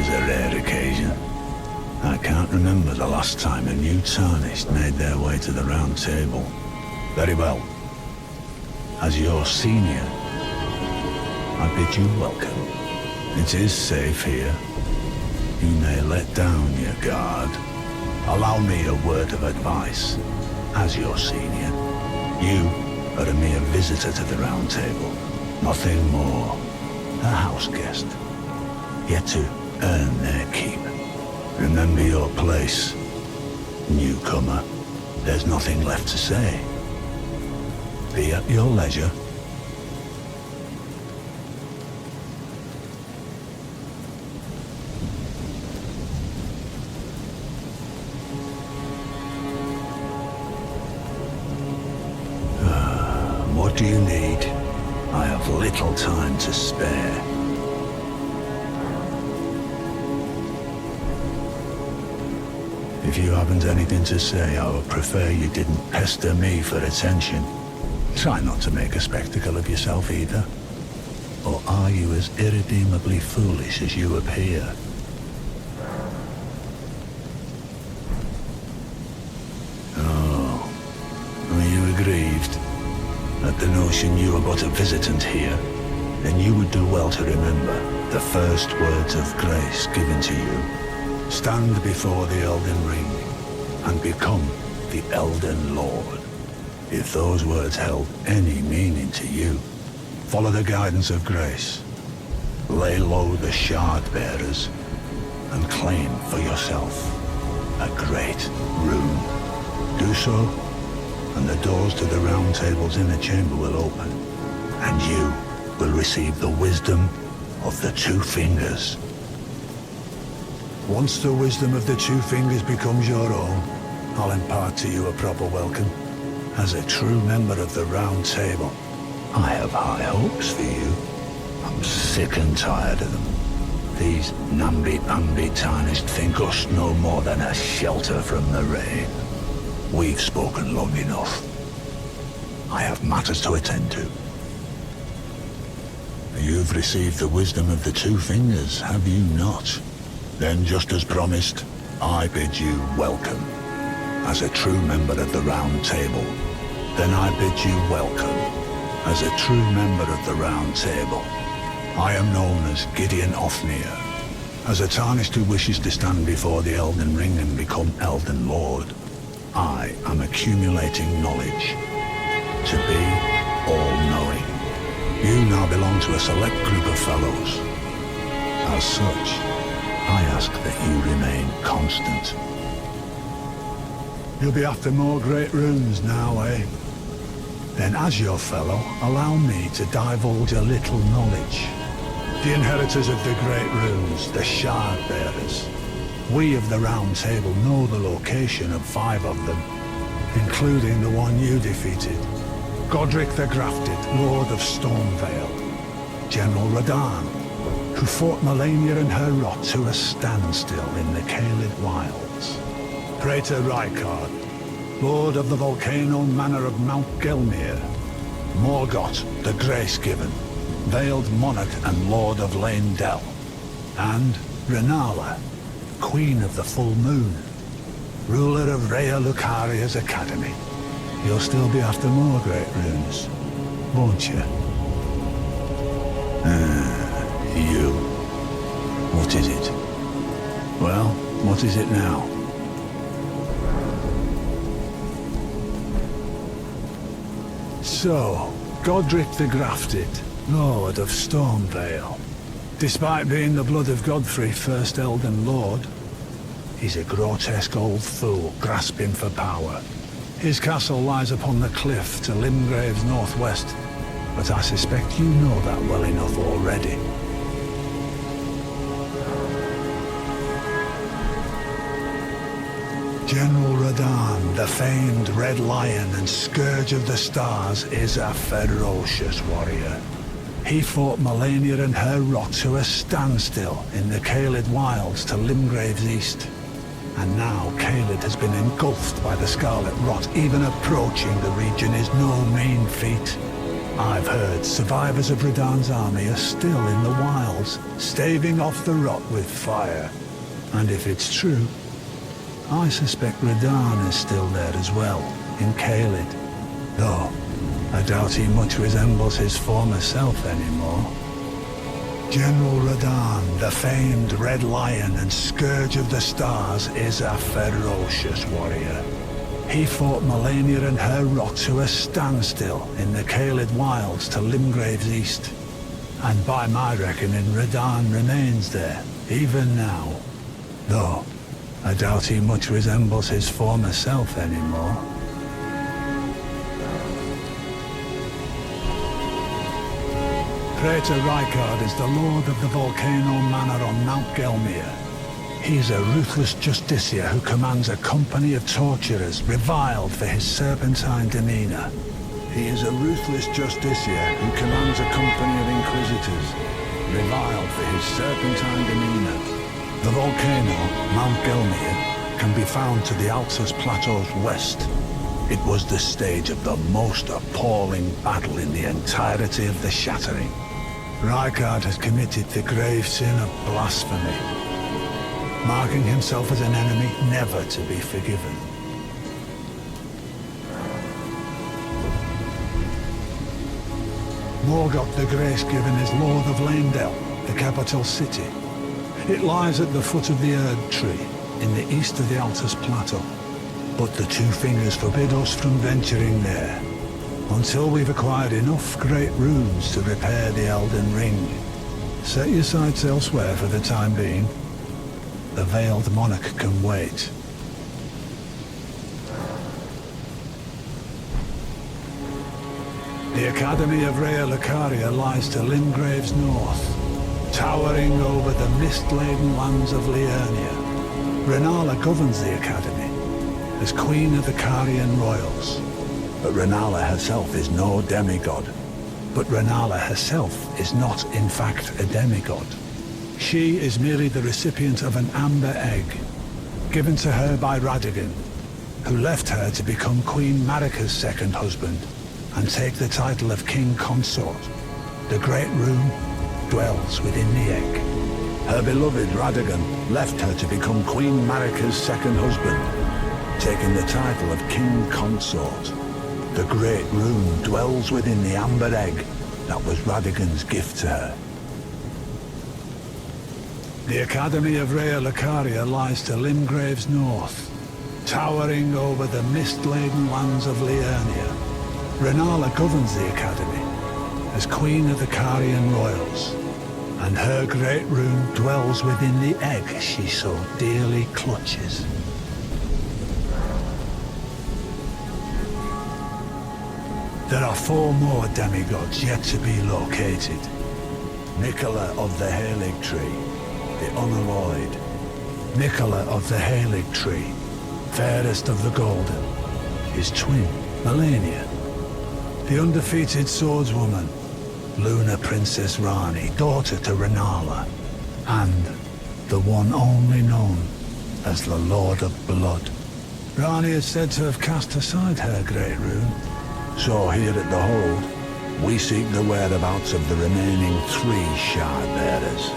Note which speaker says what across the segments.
Speaker 1: is a rare occasion. I can't remember the last time a new tarnished made their way to the round table. Very well. As your senior, I bid you welcome. It is safe here. You may let down your guard. Allow me a word of advice. As your senior, you are a mere visitor to the round table. Nothing more. A house guest. Yet to earn their keep. Remember your place. Newcomer, there's nothing left to say. Be at your leisure. What do you need? I have little time to spare. If you haven't anything to say, I would prefer you didn't pester me for attention. Try not to make a spectacle of yourself either. Or are you as irredeemably foolish as you appear? Oh, are you aggrieved at the notion you are but a visitant here? Then you would do well to remember the first words of grace given to you. Stand before the Elden Ring and become the Elden Lord. If those words held any meaning to you, follow the guidance of grace. Lay low the shard bearers and claim for yourself a great rune. Do so, and the doors to the round table's inner chamber will open, and you will receive the wisdom of the Two Fingers. Once the wisdom of the Two Fingers becomes your own, I'll impart to you a proper welcome. As a true member of the Round Table, I have high hopes for you. I'm sick and tired of them. These namby-pamby tarnished think us no more than a shelter from the rain. We've spoken long enough. I have matters to attend to. You've received the wisdom of the Two Fingers, have you not? Then, just as promised, I bid you welcome. As a true member of the Round Table, then I bid you welcome. As a true member of the Round Table, I am known as Gideon Ofnir. As a tarnished who wishes to stand before the Elden Ring and become Elden Lord, I am accumulating knowledge. To be all-knowing. You now belong to a select group of fellows. As such, I ask that you remain constant. You'll be after more great runes now, eh? Then as your fellow, allow me to divulge a little knowledge. The inheritors of the great runes, the Shard Bearers. We of the Round Table know the location of 5 of them, including the one you defeated. Godric the Grafted, Lord of Stormvale. General Radahn, who fought Melania and her rot to a standstill in the Caelid Wilds. Praetor Rykard, Lord of the volcano manor of Mount Gelmir. Morgoth, the Grace-Given, Veiled Monarch and Lord of Leyndell. And Renala, Queen of the Full Moon, ruler of Rhea Lucaria's Academy. You'll still be after more great runes, won't you? You. What is it? Well, what is it now? So, Godric the Grafted, Lord of Stormvale. Despite being the blood of Godfrey, first Elden Lord, he's a grotesque old fool grasping for power. His castle lies upon the cliff to Limgrave's northwest, but I suspect you know that well enough already. General Radahn, the famed Red Lion and Scourge of the Stars, is a ferocious warrior. He fought Melania and her rot to a standstill in the Caelid Wilds to Limgrave's east. And now Caelid has been engulfed by the Scarlet Rot. Even approaching the region is no mean feat. I've heard survivors of Radahn's army are still in the wilds, staving off the rot with fire. And if it's true, I suspect Radahn is still there as well, in Caelid. Though, I doubt he much resembles his former self anymore. General Radahn, the famed Red Lion and Scourge of the Stars, is a ferocious warrior. He fought Melania and her rot to a standstill in the Caelid wilds to Limgrave's east. And by my reckoning, Radahn remains there, even now. Though, I doubt he much resembles his former self anymore. Praetor Rykard is the lord of the Volcano Manor on Mount Gelmir. He's a ruthless justiciar who commands a company of torturers reviled for his serpentine demeanor. He is a ruthless justiciar who commands a company of inquisitors reviled for his serpentine demeanor. The volcano, Mount Gelmir, can be found to the Altus Plateau's west. It was the stage of the most appalling battle in the entirety of the Shattering. Rykard has committed the grave sin of blasphemy, marking himself as an enemy never to be forgiven. Morgoth the Grace-Given is Lord of Leyndell, the capital city. It lies at the foot of the Erd Tree, in the east of the Altus Plateau. But the Two Fingers forbid us from venturing there, until we've acquired enough great runes to repair the Elden Ring. Set your sights elsewhere for the time being. The Veiled Monarch can wait. The Academy of Rea Lucaria lies to Limgrave's north, towering over the mist-laden lands of Liurnia. Rennala governs the Academy as Queen of the Carian Royals. But Rennala herself is no demigod. But Rennala herself is not, in fact, a demigod. She is merely the recipient of an amber egg, given to her by Radagon, who left her to become Queen Marika's second husband and take the title of King Consort. The Great Rune dwells within the egg. Her beloved Radagon left her to become Queen Marika's second husband, taking the title of King Consort. The Great Rune dwells within the amber egg that was Radagon's gift to her. The Academy of Rea Lucaria lies to Limgrave's north, towering over the mist-laden lands of Liurnia. Rennala governs the Academy as Queen of the Carian Royals, and her great rune dwells within the egg she so dearly clutches. There are 4 more demigods yet to be located. Nicola of the Halig Tree, the unalloyed. Nicola of the Halig Tree, fairest of the Golden. His twin, Melania. The undefeated swordswoman, Luna Princess Rani, daughter to Rennala. And the one only known as the Lord of Blood. Rani is said to have cast aside her great rune. So here at the Hold, we seek the whereabouts of the remaining 3 shard bearers.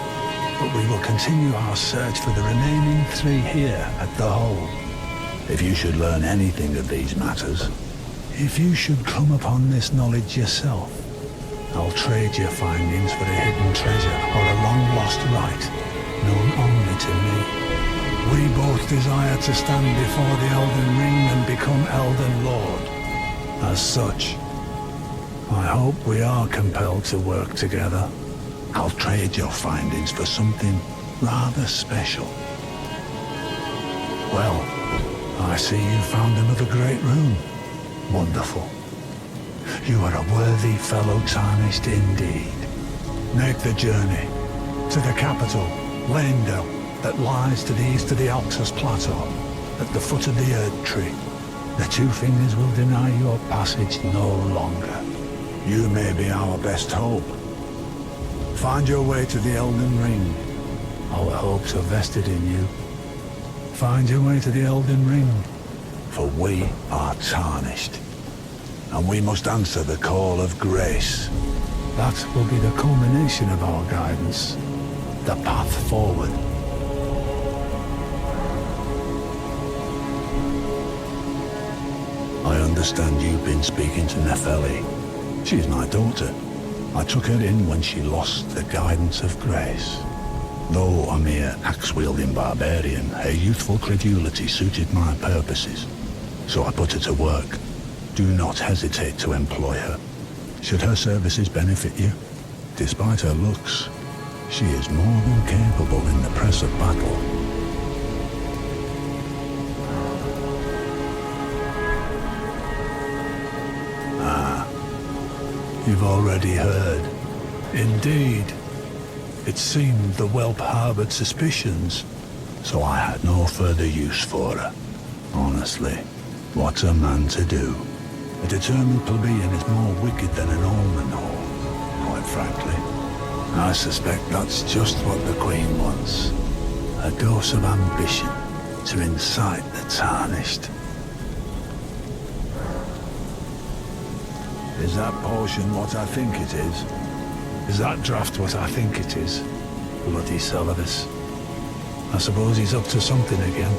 Speaker 1: But we will continue our search for the remaining 3 here at the Hold. If you should learn anything of these matters, if you should come upon this knowledge yourself, I'll trade your findings for a hidden treasure or a long-lost right, known only to me. We both desire to stand before the Elden Ring and become Elden Lord. As such, I hope we are compelled to work together. I'll trade your findings for something rather special. Well, I see you found another great rune. Wonderful. You are a worthy fellow Tarnished indeed. Make the journey to the capital, Leyndell, that lies to the east of the Altus Plateau, at the foot of the Erd Tree. The Two Fingers will deny your passage no longer. You may be our best hope. Find your way to the Elden Ring. Our hopes are vested in you. Find your way to the Elden Ring, for we are tarnished. and we must answer the call of grace. That will be the culmination of our guidance, the path forward. I understand you've been speaking to Nefeli. She's my daughter. I took her in when she lost the guidance of grace. Though a mere axe-wielding barbarian, her youthful credulity suited my purposes. So I put her to work. Do not hesitate to employ her. Should her services benefit you, despite her looks, she is more than capable in the press of battle. You've already heard. Indeed. It seemed the whelp harbored suspicions, so I had no further use for her. Honestly, what's a man to do? A determined plebeian is more wicked than an almond whore, quite frankly. I suspect that's just what the Queen wants. A dose of ambition to incite the tarnished. Is that potion what I think it is? Is that draft what I think it is? Bloody Celadus. I suppose he's up to something again.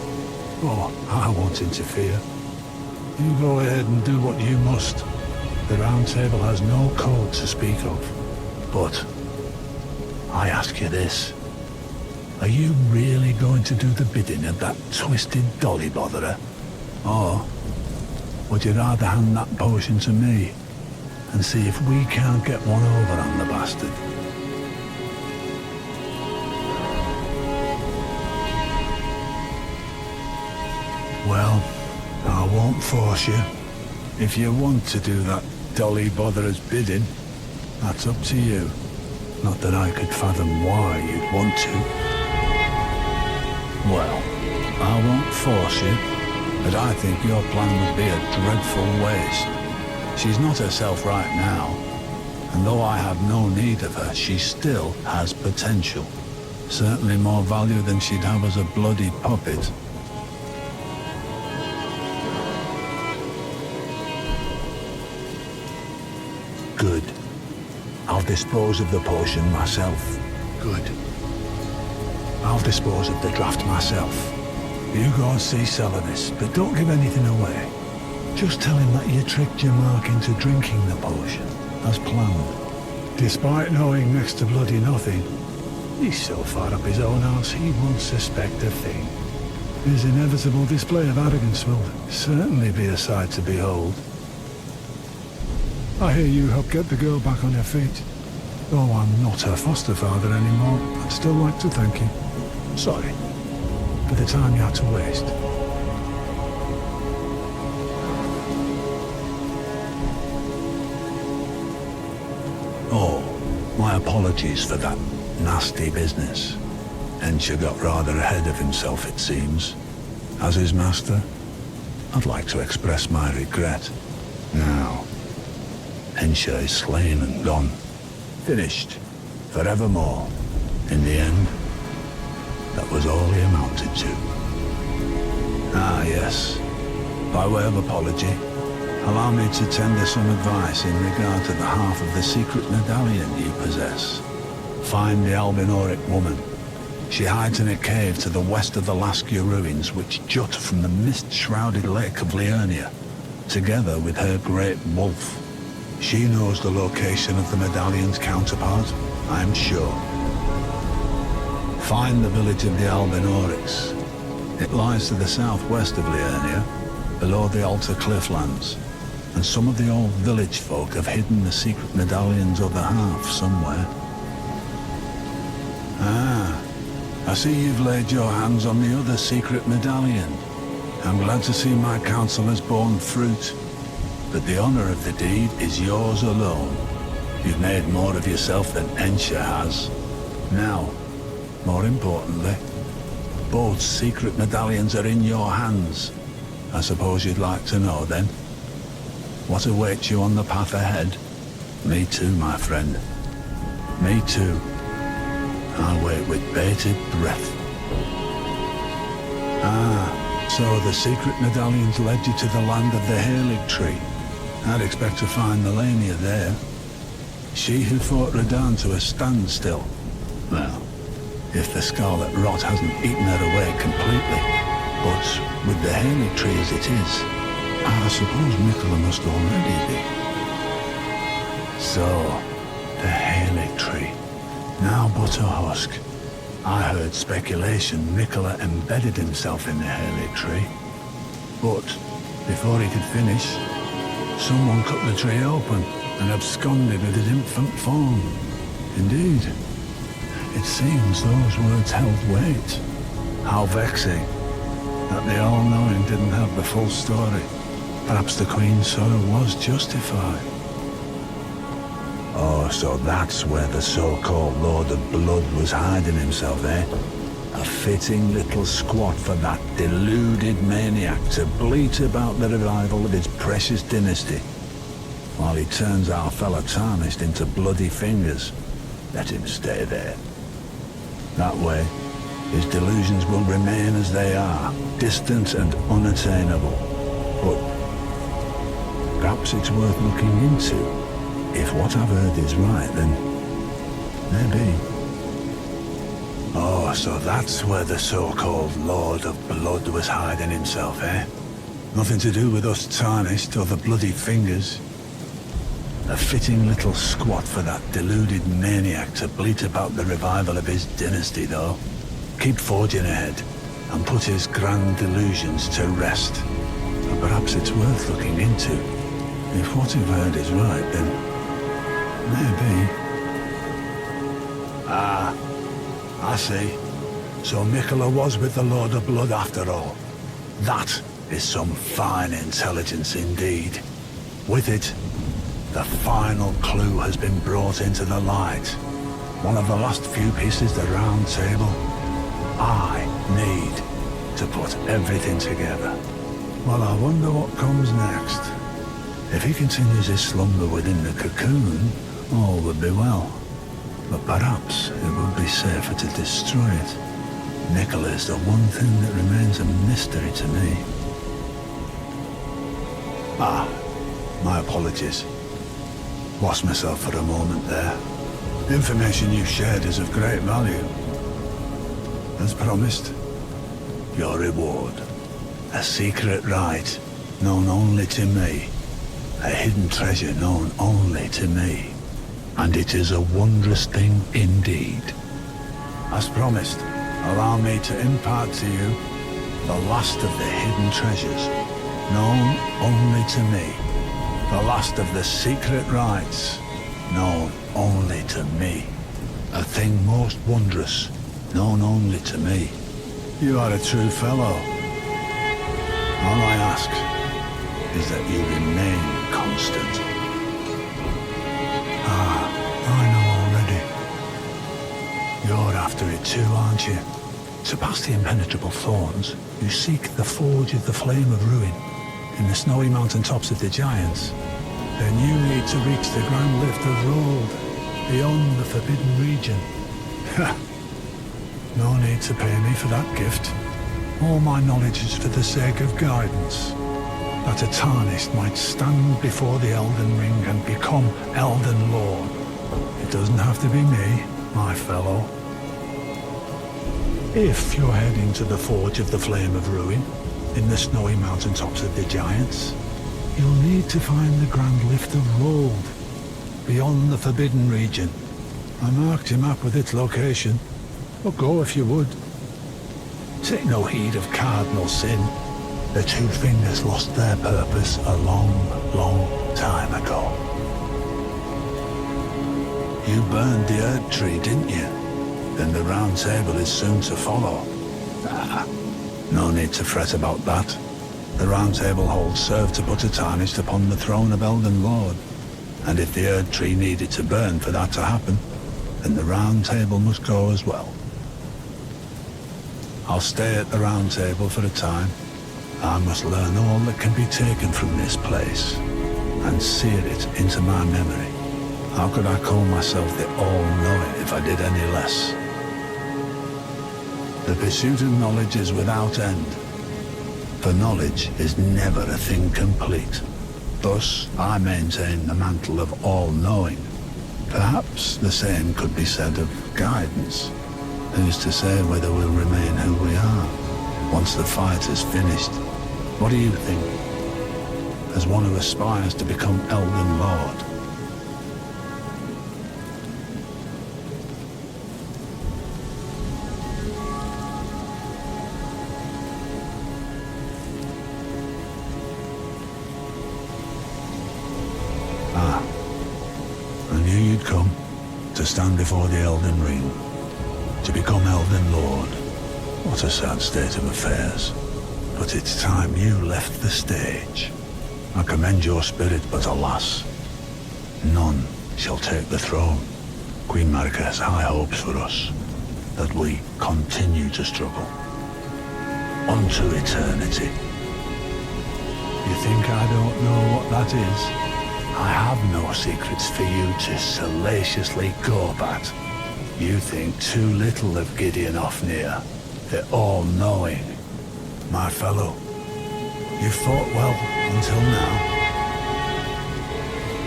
Speaker 1: Oh, I won't interfere. You go ahead and do what you must. The Round Table has no code to speak of. But I ask you this. Are you really going to do the bidding of that twisted dolly botherer? Or would you rather hand that potion to me and see if we can't get one over on the bastard? Well, I won't force you. If you want to do that dolly botherer's bidding, that's up to you. Not that I could fathom why you'd want to. Well, I won't force you, but I think your plan would be a dreadful waste. She's not herself right now, and though I have no need of her, she still has potential. Certainly more value than she'd have as a bloody puppet. Good. I'll dispose of the potion myself. Good. I'll dispose of the draft myself. You go and see Celadus, but don't give anything away. Just tell him that you tricked your mark into drinking the potion, as planned. Despite knowing next to bloody nothing, he's so far up his own arse he won't suspect a thing. His inevitable display of arrogance will certainly be a sight to behold. I hear you helped get the girl back on her feet. Though I'm not her foster father anymore, I'd still like to thank you. Sorry for the time you had to waste. Oh, my apologies for that nasty business. Ensha got rather ahead of himself, it seems. As his master, I'd like to express my regret. Now, Ensha is slain and gone. Finished. Forevermore. In the end, that was all he amounted to. Ah, yes. By way of apology, allow me to tender some advice in regard to the half of the secret medallion you possess. Find the Albinoric woman. She hides in a cave to the west of the Laskia ruins, which jut from the mist-shrouded lake of Liurnia, together with her great wolf. She knows the location of the medallion's counterpart, I'm sure. Find the village of the Albinorics. It lies to the southwest of Liurnia, below the Alta Clifflands, and some of the old village folk have hidden the secret medallion's other half somewhere. Ah, I see you've laid your hands on the other secret medallion. I'm glad to see my counsel has borne fruit, but the honor of the deed is yours alone. You've made more of yourself than Ensha has. Now, more importantly, both secret medallions are in your hands. I suppose you'd like to know, then? What awaits you on the path ahead? Me too, my friend. Me too. I wait with bated breath. Ah, so the secret medallions led you to the land of the Halig tree, I'd expect to find Melania there. She who fought Radahn to a standstill. Well, if the scarlet rot hasn't eaten her away completely. But with the Halig tree as it is, I suppose Mikola must already be. So, the Halig tree. Now but a husk. I heard speculation Mikola embedded himself in the Halig tree. But, before he could finish, someone cut the tree open and absconded with his infant form. Indeed, it seems those words held weight. How vexing that the all-knowing didn't have the full story. Perhaps the Queen's sorrow was justified. Oh, so that's where the so-called Lord of Blood was hiding himself, eh? A fitting little squat for that deluded maniac to bleat about the revival of his precious dynasty, while he turns our fellow Tarnished into bloody fingers. Let him stay there. That way, his delusions will remain as they are, distant and unattainable. But perhaps it's worth looking into. If what I've heard is right, then maybe. Oh, so that's where the so-called Lord of Blood was hiding himself, eh? Nothing to do with us Tarnished or the bloody fingers. A fitting little squat for that deluded maniac to bleat about the revival of his dynasty, though. Keep forging ahead and put his grand delusions to rest. And perhaps it's worth looking into. If what you've heard is right, then maybe. Ah, I see. So Mikola was with the Lord of Blood after all. That is some fine intelligence indeed. With it, the final clue has been brought into the light. One of the last few pieces of the round table. I need to put everything together. Well, I wonder what comes next. If he continues his slumber within the cocoon, all would be well. But perhaps it would be safer to destroy it. Mikola is the one thing that remains a mystery to me. Ah, my apologies. Lost myself for a moment there. The information you shared is of great value. As promised, your reward. A secret rite known only to me. A hidden treasure known only to me. And it is a wondrous thing indeed. As promised, allow me to impart to you the last of the hidden treasures, known only to me. The last of the secret rites, known only to me. A thing most wondrous, known only to me. You are a true fellow. All I ask is that you remain constant. Ah, I know already. You're after it too, aren't you? To pass the impenetrable thorns, you seek the forge of the flame of ruin in the snowy mountain tops of the giants. Then you need to reach the grand lift of Rold, beyond the forbidden region. Ha! No need to pay me for that gift. All my knowledge is for the sake of guidance. That a Tarnished might stand before the Elden Ring and become Elden Lord. It doesn't have to be me, my fellow. If you're heading to the Forge of the Flame of Ruin, in the snowy mountaintops of the Giants, you'll need to find the Grand Lift of Rold, beyond the Forbidden Region. I marked your map with its location, but go if you would. Take no heed of cardinal sin. The two fingers lost their purpose a long, long time ago. You burned the Erd Tree, didn't you? Then the Round Table is soon to follow. Ah, no need to fret about that. The Round Table holds serve to put a Tarnished upon the throne of Elden Lord. And if the Erd Tree needed to burn for that to happen, then the Round Table must go as well. I'll stay at the Round Table for a time. I must learn all that can be taken from this place, and sear it into my memory. How could I call myself the All-Knowing if I did any less? The pursuit of knowledge is without end, for knowledge is never a thing complete. Thus, I maintain the mantle of all-knowing. Perhaps the same could be said of guidance. Who's to say whether we'll remain who we are once the fight is finished? What do you think? As one who aspires to become Elden Lord. I knew you'd come to stand before the Elden Ring, to become Elden Lord. What a sad state of affairs. But it's time you left the stage. I commend your spirit, but alas, none shall take the throne. Queen Marika has high hopes for us, that we continue to struggle. Unto eternity. You think I don't know what that is? I have no secrets for you to salaciously gob at. You think too little of Gideon Ofnir, the all-knowing. My fellow, you fought well until now.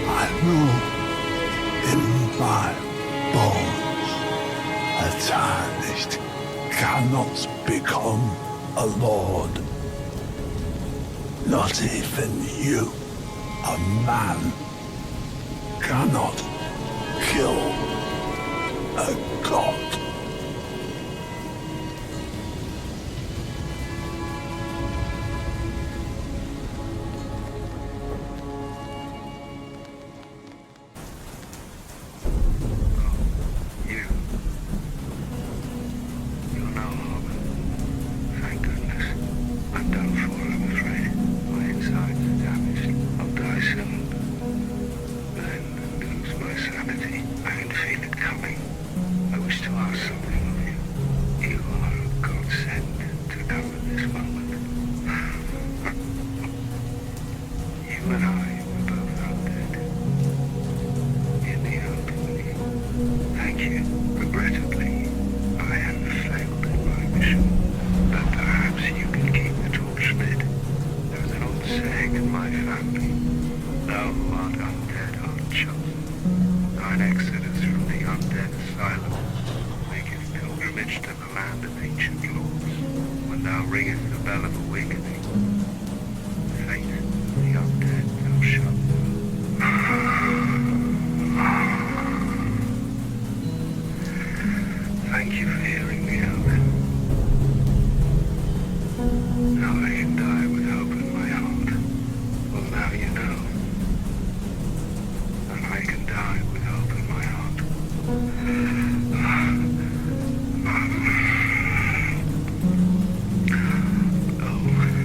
Speaker 1: I know in my bones a tarnished cannot become a lord. Not even you. A man cannot kill a god.
Speaker 2: Oh.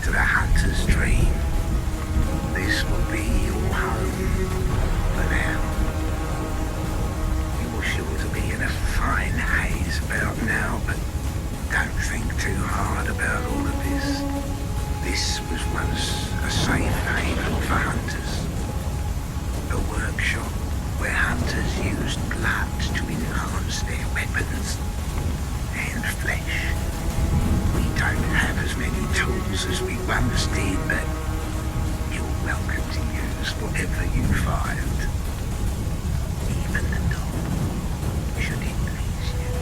Speaker 2: to the hunter's dream. This will be your home for now. You're sure to be in a fine haze about now, but don't think too hard about all of this. This was once a safe haven for hunters. A workshop where hunters used blood to enhance their weapons and flesh. We don't have as many tools as we once did, but you're welcome to use whatever you find. Even the dog, should it please you.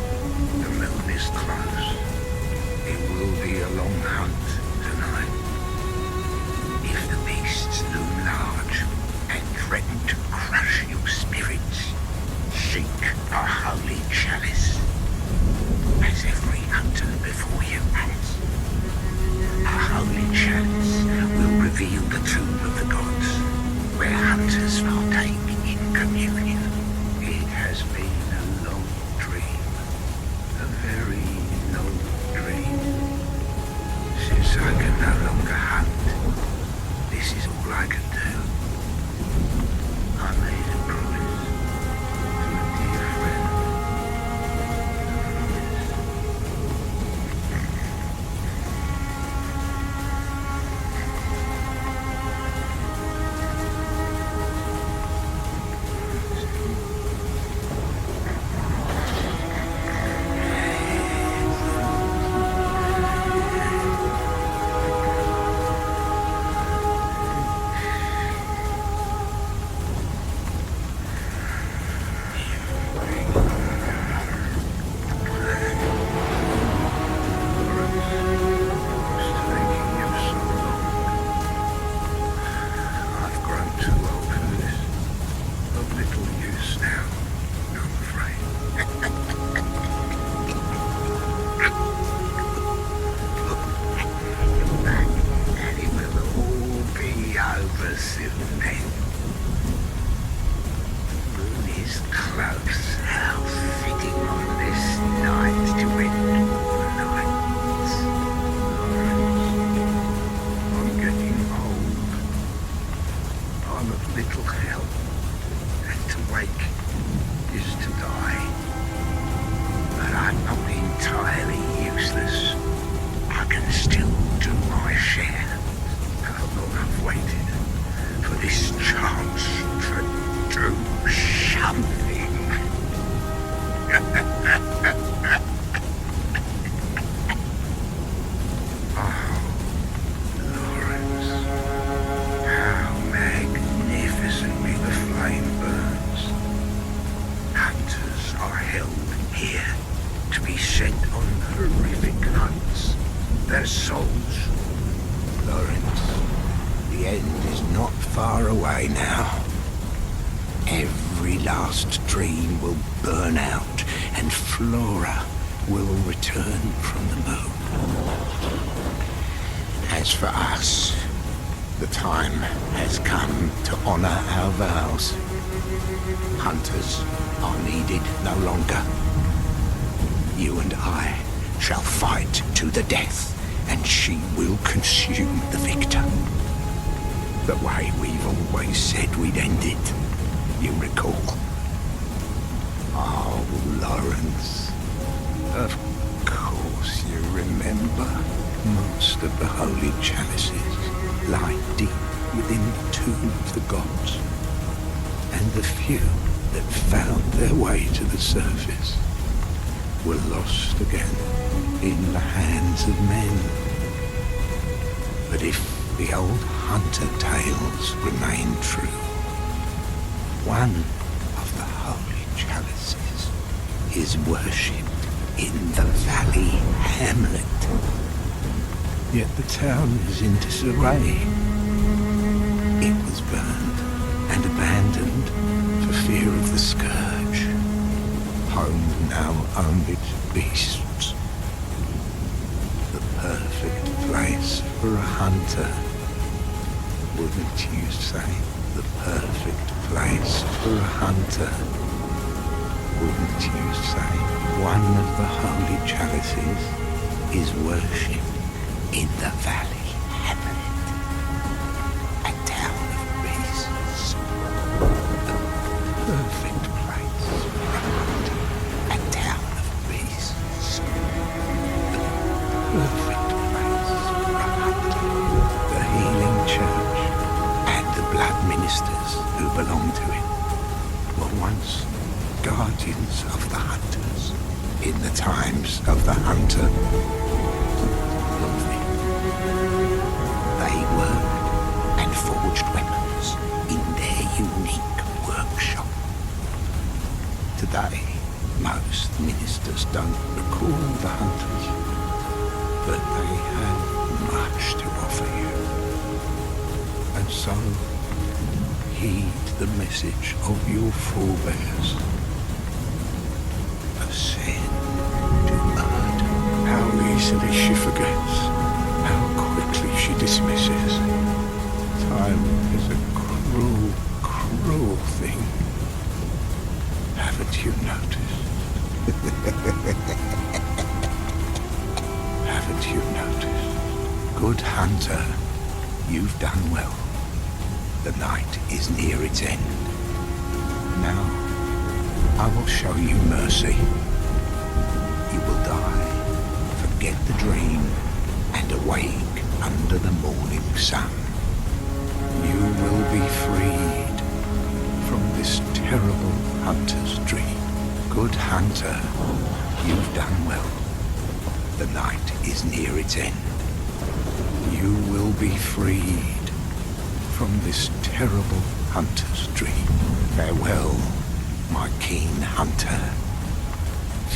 Speaker 2: The moon is close. It will be a long hunt tonight. If the beasts loom large and threaten to crush your spirits, seek a holy chalice, as every hunter before you has. A holy chalice will reveal the tomb of the gods, where hunters partake in communion. It has been a long dream, a very long dream. Since I can no longer hunt, this is all I can do. I made a promise to a dear friend. As for us, the time has come to honor our vows. Hunters are needed no longer. You and I shall fight to the death, and she will consume the victor. The way we've always said we'd end it, you recall. Oh, Lawrence, of course you remember. Most of the holy chalices lie deep within the tomb of the gods, and the few that found their way to the surface were lost again in the hands of men. But if the old hunter tales remain true, one of the holy chalices is worshipped in the valley hamlet. Yet the town is in disarray. It was burned and abandoned for fear of the scourge. Home now only to beasts. The perfect place for a hunter. Wouldn't you say? The perfect place for a hunter. Wouldn't you say? One of the holy chalices is worshipped in the valley. belong to it were once guardians of the hunters in the times of the hunter. They worked and forged weapons in their unique workshop. Today, most ministers don't recall the hunters, but they have much to offer you. And so, heed the message of your forebears. Ascend to Earth. How easily she forgets, how quickly she dismisses. Time is a cruel, cruel thing. Haven't you noticed? Haven't you noticed? Good hunter, you've done well. The night is near its end. Now, I will show you mercy. You will die, forget the dream, and awake under the morning sun. You will be freed from this terrible hunter's dream. Good hunter, you've done well. The night is near its end. You will be freed from this terrible hunter's dream. Farewell, my keen hunter.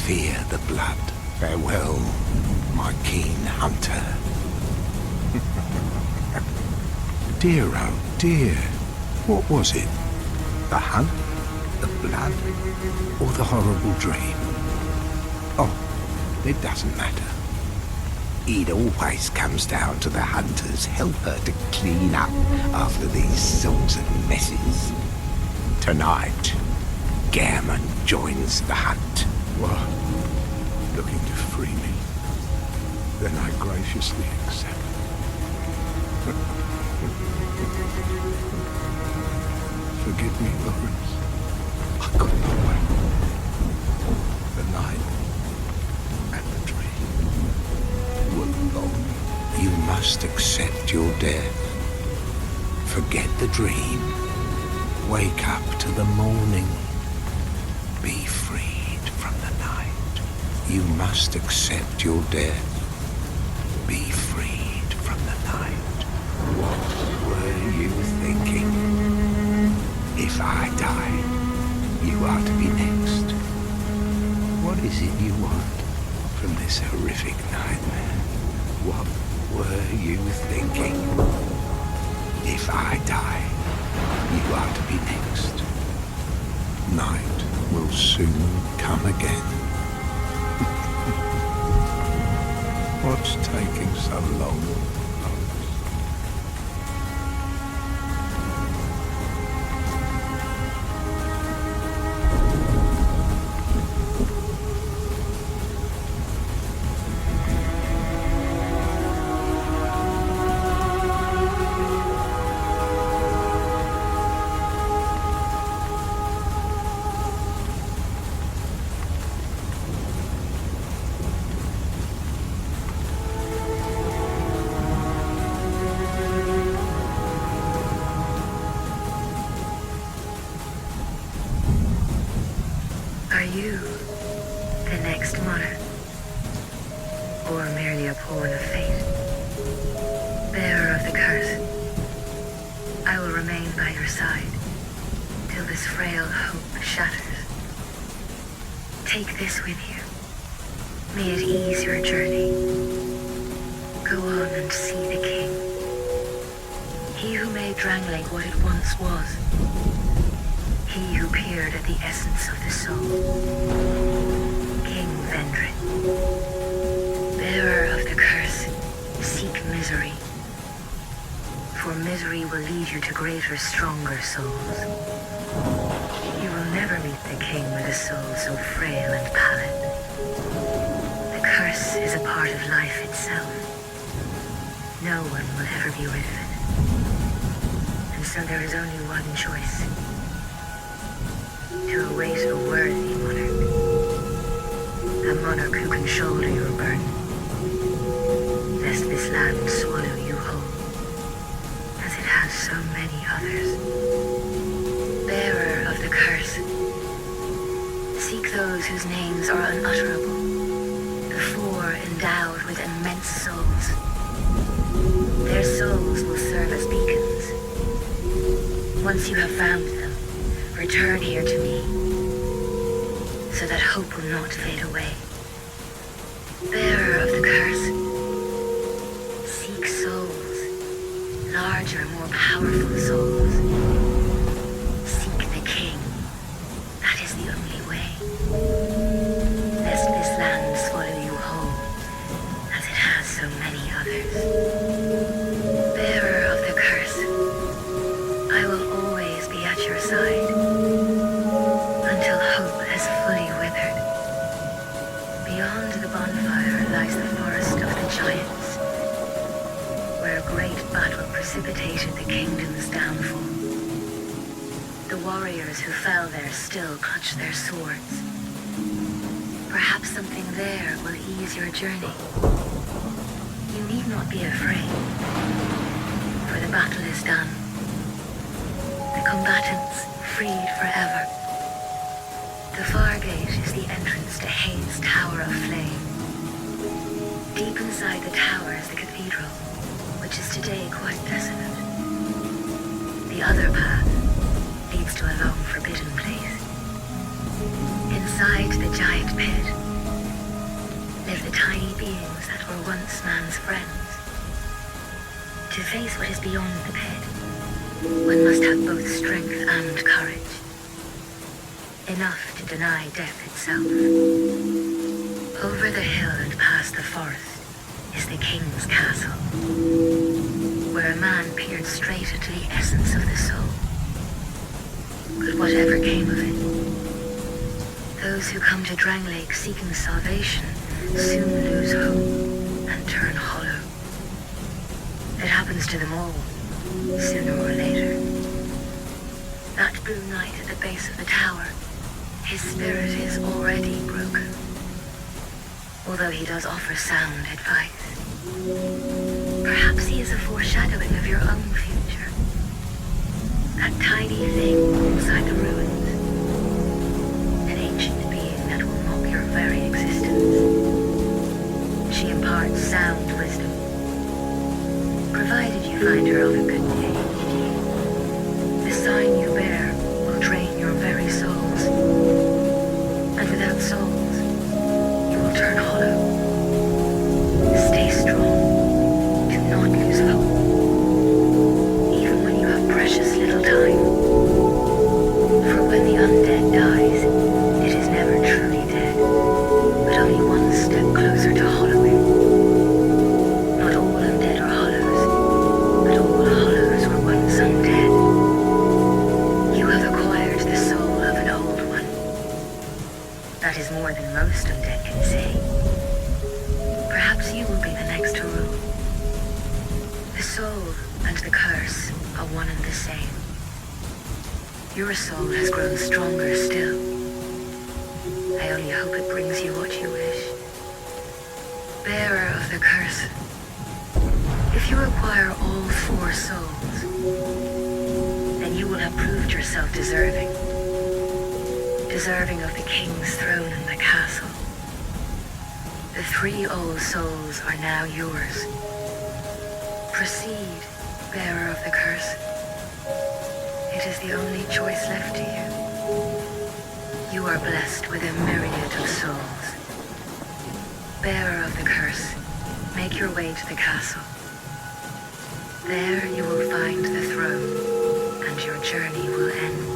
Speaker 2: Fear the blood. Farewell, my keen hunter. Dear, oh dear, what was it? The hunt, the blood, or the horrible dream? Oh, it doesn't matter. It always comes down to the hunter's helper to clean up after these sorts of messes. Tonight, Gammon joins the hunt. What? Looking to free me? Then I graciously accept. Forgive me, Lawrence. I could not wait. The night and the dream were long. You must accept your death. Forget the dream. Wake up to the morning. Be freed from the night. You must accept your death. Be freed from the night. What were you thinking? If I die, you are to be next. What is it you want from this horrific nightmare? What were you thinking? If I die, you are to be next. Night will soon come again. What's taking so long?
Speaker 3: Are you the next monarch? Or merely a pawn of fate? Bearer of the curse, I will remain by your side till this frail hope shatters. Take this with you. May it ease your journey. Go on and see the king. He who made Dranglake what it once was. He who peered at the essence of the soul. King Vendrick. Bearer of the curse, seek misery. For misery will lead you to greater, stronger souls. You will never meet the king with a soul so frail and pallid. The curse is a part of life itself. No one will ever be rid of it. And so there is only one choice. To await a worthy monarch. A monarch who can shoulder your burden. Lest this land swallow you whole, as it has so many others. whose names are unutterable, the four endowed with immense souls. Their souls will serve as beacons. Once you have found them, return here to me, so that hope will not fade away. Bearer of the curse, seek souls, larger, more powerful souls. Seek the king. That is the only way. Lest this land swallow you whole, as it has so many others. Bearer of the curse, I will always be at your side, until hope has fully withered. Beyond the bonfire lies the forest of the giants, where a great battle precipitated the kingdom's downfall. The warriors who fell there still clutch their swords. Perhaps something there will ease your journey. You need not be afraid, for the battle is done. The combatants freed forever. The far gate is the entrance to Hade's Tower of Flame. Deep inside the tower is the cathedral, which is today quite desolate. The other path leads to a long forbidden place. Inside the giant pit live the tiny beings that were once man's friends. To face what is beyond the pit, one must have both strength and courage. Enough to deny death itself. Over the hill and past the forest is the king's castle, where a man peered straight into the essence of the soul. But whatever came of it, those who come to Dranglake seeking salvation soon lose hope and turn hollow. It happens to them all, sooner or later. That blue knight at the base of the tower, his spirit is already broken, although he does offer sound advice. Perhaps he is a foreshadowing of your own future. That tiny thing inside the ruins, an ancient being that will mock your very existence. She imparts sound wisdom, provided you find her of a good age. The sign you bear will drain your very souls, and without souls, you will turn hollow. Stay strong. Do not lose hope, even when you have precious little time. For when the undead dies, it is never truly dead, but only one step closer to hollowing. Not all undead are hollows, but all hollows were once undead. You have acquired the soul of an old one. That is more than most undead can say. Perhaps you will be the next to rule. The soul and the curse are one and the same. Your soul has grown stronger still. I only hope it brings you what you wish. Bearer of the curse, if you acquire all four souls, then you will have proved yourself deserving. Deserving of the king's throne and the castle. The 3 old souls are now yours. Proceed, bearer of the curse. It is the only choice left to you. You are blessed with a myriad of souls. Bearer of the curse, make your way to the castle. There you will find the throne, and your journey will end.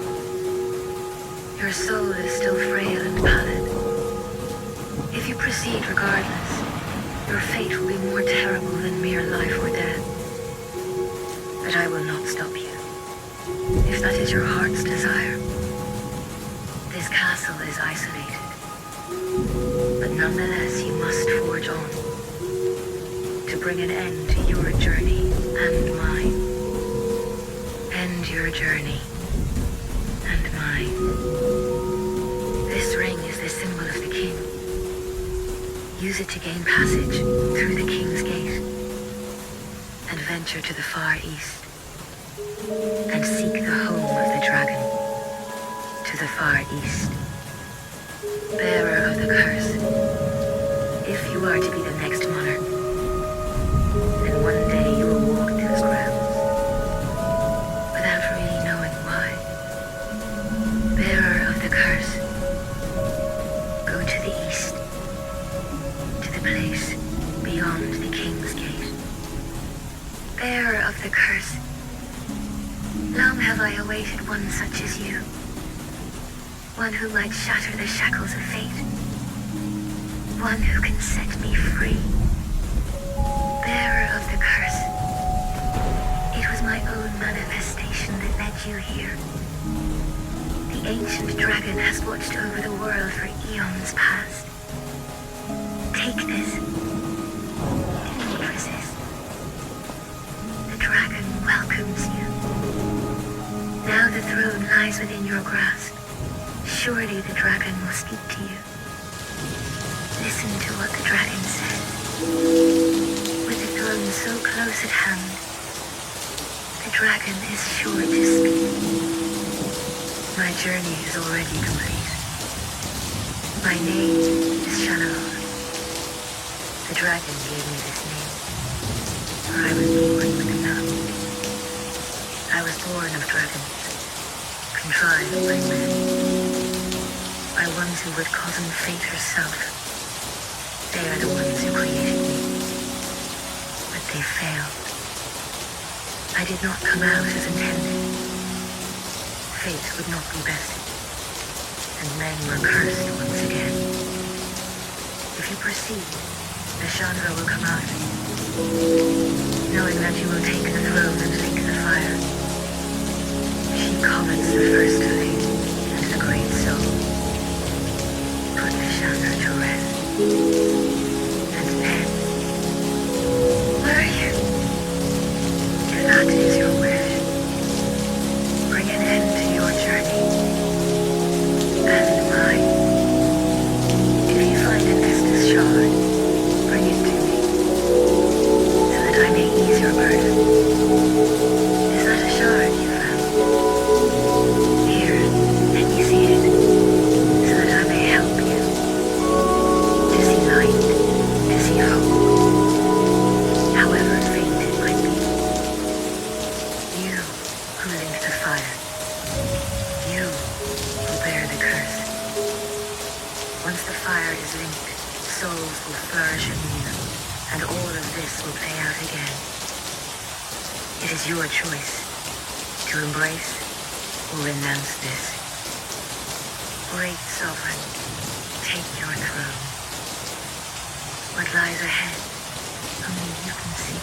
Speaker 3: Your soul is still frail and pallid. If you proceed regardless, your fate will be more terrible than mere life or death. But I will not stop you, if that is your heart's desire. This castle is isolated, but nonetheless you must forge on, to bring an end to your journey and mine. End your journey and mine. This ring is the symbol of the king. Use it to gain passage through the king's gate, and venture to the far east, and seek the home of the dragon to the far east. Bearer of the curse, if you are to be the next monarch, then one day you will walk those grounds without really knowing why. Bearer of the curse, go to the east, to the place beyond the King's Gate. Bearer of the curse, long have I awaited one such as you. One who might shatter the shackles of fate. One who can set me free. Bearer of the curse. It was my own manifestation that led you here. The ancient dragon has watched over the world for eons past. Take this. Do not resist. The dragon welcomes you. Now the throne lies within your grasp. Surely the dragon will speak to you. Listen to what the dragon says. With the throne so close at hand, the dragon is sure to speak. My journey is already complete. My name is Shalom. The dragon gave me this name, for I was born with a none. I was born of dragons, contrived by men. By ones who would cosm fate herself. They are the ones who created me. But they failed. I did not come out as intended. Fate would not be bested. And men were cursed once again. If you proceed, the Chandra will come out of you, knowing that you will take the throne and lick the fire. She comets the first flame into the great soul. Put the Chandra to rest. And then, where are you? If that is your wish, bring an end to your journey. And mine. If you find an Estus shard, bring it to me, so that I may ease your burden. Is that a shard you found? Here, let me see it, so that I may help you. To see light, to see hope. However faint it might be. You who link the fire. You who bear the curse. Once the fire is linked, souls will flourish anew, and all of this will play out again. It is your choice to embrace or renounce this. Great Sovereign, take your throne. What lies ahead, only you can see.